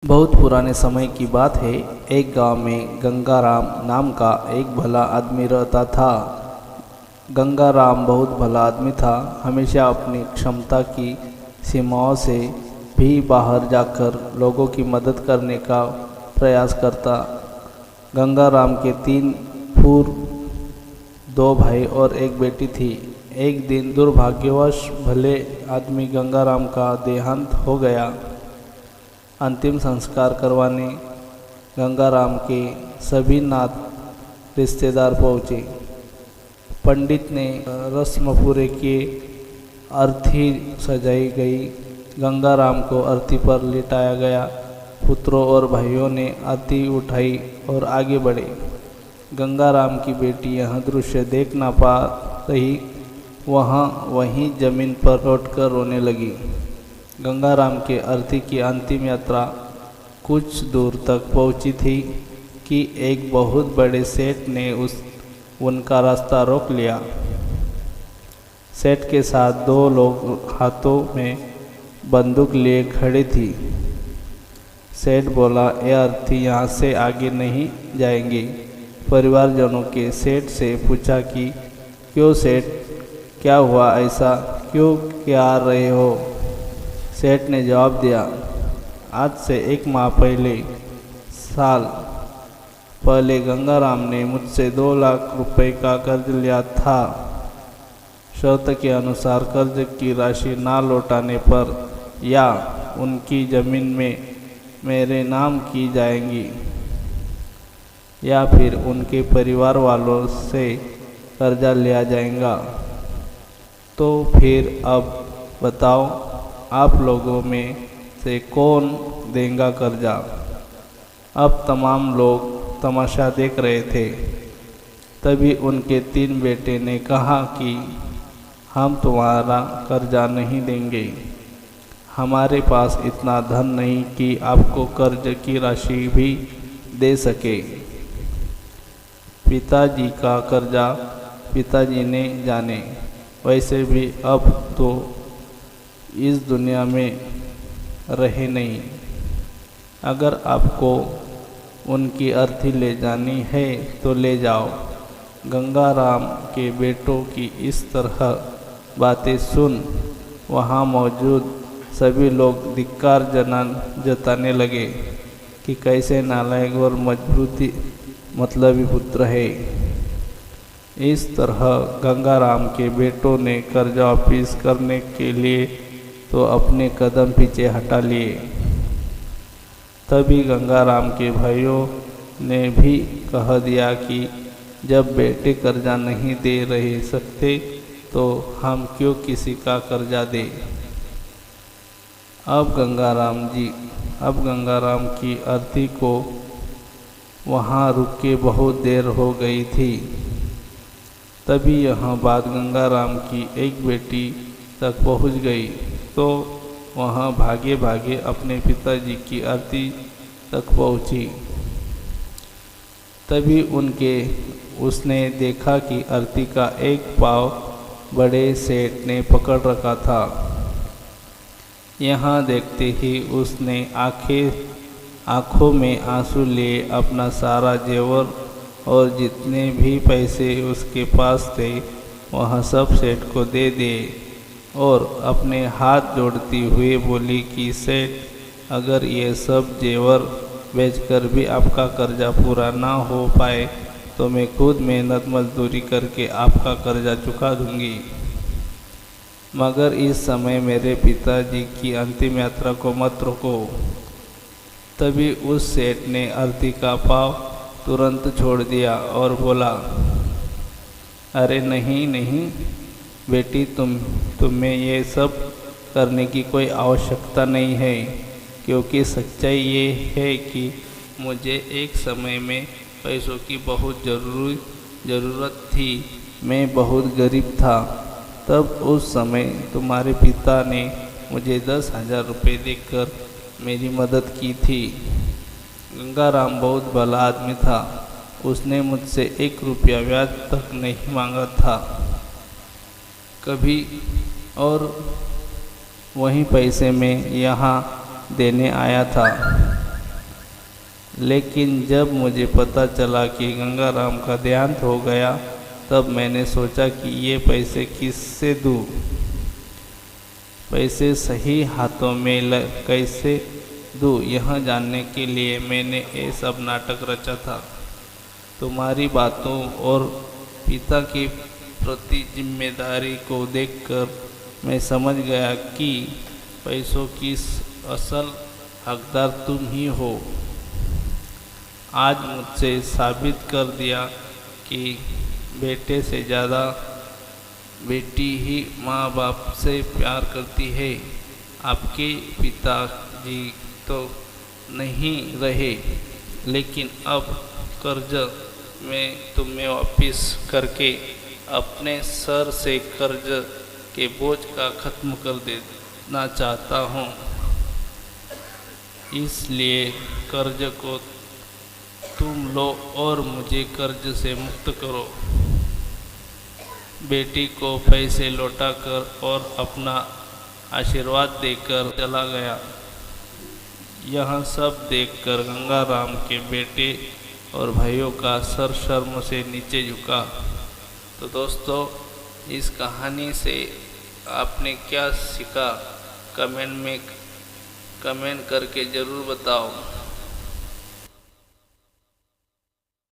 बहुत पुराने समय की बात है। एक गांव में गंगाराम नाम का एक भला आदमी रहता था। गंगाराम बहुत भला आदमी था। हमेशा अपनी क्षमता की सीमाओं से भी बाहर जाकर लोगों की मदद करने का प्रयास करता। गंगाराम के 3 पूर्व 2 भाई और एक बेटी थी। एक दिन दुर्भाग्यवश भले आदमी गंगाराम का देहांत हो गया। अंतिम संस्कार करवाने गंगाराम के सभी नात रिश्तेदार पहुँचे। पंडित ने रस्म पूरे किए। अर्थी सजाई गई। गंगाराम को अर्थी पर लिटाया गया। पुत्रों और भाइयों ने अर्थी उठाई और आगे बढ़े। गंगाराम की बेटी यह दृश्य देख ना पा रही, वहीं जमीन पर लौटकर रोने लगी। गंगाराम के अर्थी की अंतिम यात्रा कुछ दूर तक पहुंची थी कि एक बहुत बड़े सेठ ने उनका रास्ता रोक लिया। सेठ के साथ 2 लोग हाथों में बंदूक लिए खड़े थी। सेठ बोला, ये अर्थी यहाँ से आगे नहीं जाएंगे। परिवारजनों के सेठ से पूछा कि क्यों सेठ, क्या हुआ, ऐसा क्यों क्या रहे हो? सेठ ने जवाब दिया, आज से 1 माह साल पहले गंगाराम ने मुझसे 2 लाख रुपए का कर्ज लिया था। शर्त के अनुसार कर्ज की राशि ना लौटाने पर या उनकी ज़मीन में मेरे नाम की जाएंगी या फिर उनके परिवार वालों से कर्जा लिया जाएगा। तो फिर अब बताओ, आप लोगों में से कौन देगा कर्जा? अब तमाम लोग तमाशा देख रहे थे। तभी उनके 3 बेटे ने कहा कि हम तुम्हारा कर्जा नहीं देंगे। हमारे पास इतना धन नहीं कि आपको कर्ज की राशि भी दे सके। पिताजी का कर्जा पिताजी ने जाने। वैसे भी अब तो इस दुनिया में रहे नहीं। अगर आपको उनकी अर्थी ले जानी है तो ले जाओ। गंगाराम के बेटों की इस तरह बातें सुन वहाँ मौजूद सभी लोग धिक्कार जताने लगे कि कैसे नालायक और मतलबी पुत्र है। इस तरह गंगाराम के बेटों ने कर्जा वापिस करने के लिए तो अपने कदम पीछे हटा लिए। तभी गंगाराम के भाइयों ने भी कह दिया कि जब बेटे कर्जा नहीं दे रहे सकते तो हम क्यों किसी का कर्जा दें। अब गंगाराम की अर्थी को वहाँ रुके बहुत देर हो गई थी। तभी यह बात गंगाराम की एक बेटी तक पहुँच गई तो वह भागे भागे अपने पिताजी की अर्थी तक पहुँची। तभी उसने देखा कि अर्थी का एक पाँव बड़े सेठ ने पकड़ रखा था। यहाँ देखते ही उसने आँखों में आंसू लिए अपना सारा जेवर और जितने भी पैसे उसके पास थे वह सब सेठ को दे दिए और अपने हाथ जोड़ती हुए बोली कि सेठ, अगर ये सब जेवर बेचकर भी आपका कर्जा पूरा ना हो पाए तो मैं खुद मेहनत मजदूरी करके आपका कर्जा चुका दूंगी। मगर इस समय मेरे पिताजी की अंतिम यात्रा को मत रोको। तभी उस सेठ ने अर्थी का पाँव तुरंत छोड़ दिया और बोला, अरे नहीं नहीं बेटी, तुम्हें ये सब करने की कोई आवश्यकता नहीं है, क्योंकि सच्चाई ये है कि मुझे एक समय में पैसों की बहुत ज़रूरत थी। मैं बहुत गरीब था। तब उस समय तुम्हारे पिता ने मुझे 10,000 रुपये देकर मेरी मदद की थी। गंगाराम बहुत भला आदमी था। उसने मुझसे 1 रुपया ब्याज तक नहीं मांगा था कभी, और वही पैसे मैं यहाँ देने आया था। लेकिन जब मुझे पता चला कि गंगाराम का देहांत हो गया, तब मैंने सोचा कि ये पैसे किससे दूँ, पैसे सही हाथों में कैसे दूँ। यह जानने के लिए मैंने ये सब नाटक रचा था। तुम्हारी बातों और पिता की प्रति जिम्मेदारी को देखकर मैं समझ गया कि पैसों की असल हकदार तुम ही हो। आज मुझसे साबित कर दिया कि बेटे से ज़्यादा बेटी ही माँ बाप से प्यार करती है। आपके पिताजी तो नहीं रहे, लेकिन अब कर्ज में तुम्हें वापस करके अपने सर से कर्ज के बोझ का ख़त्म कर देना चाहता हूँ। इसलिए कर्ज को तुम लो और मुझे कर्ज से मुक्त करो। बेटी को पैसे लौटाकर और अपना आशीर्वाद देकर चला गया। यह सब देखकर गंगाराम के बेटे और भाइयों का सर शर्म से नीचे झुका। तो दोस्तों, इस कहानी से आपने क्या सीखा, कमेंट करके ज़रूर बताओ।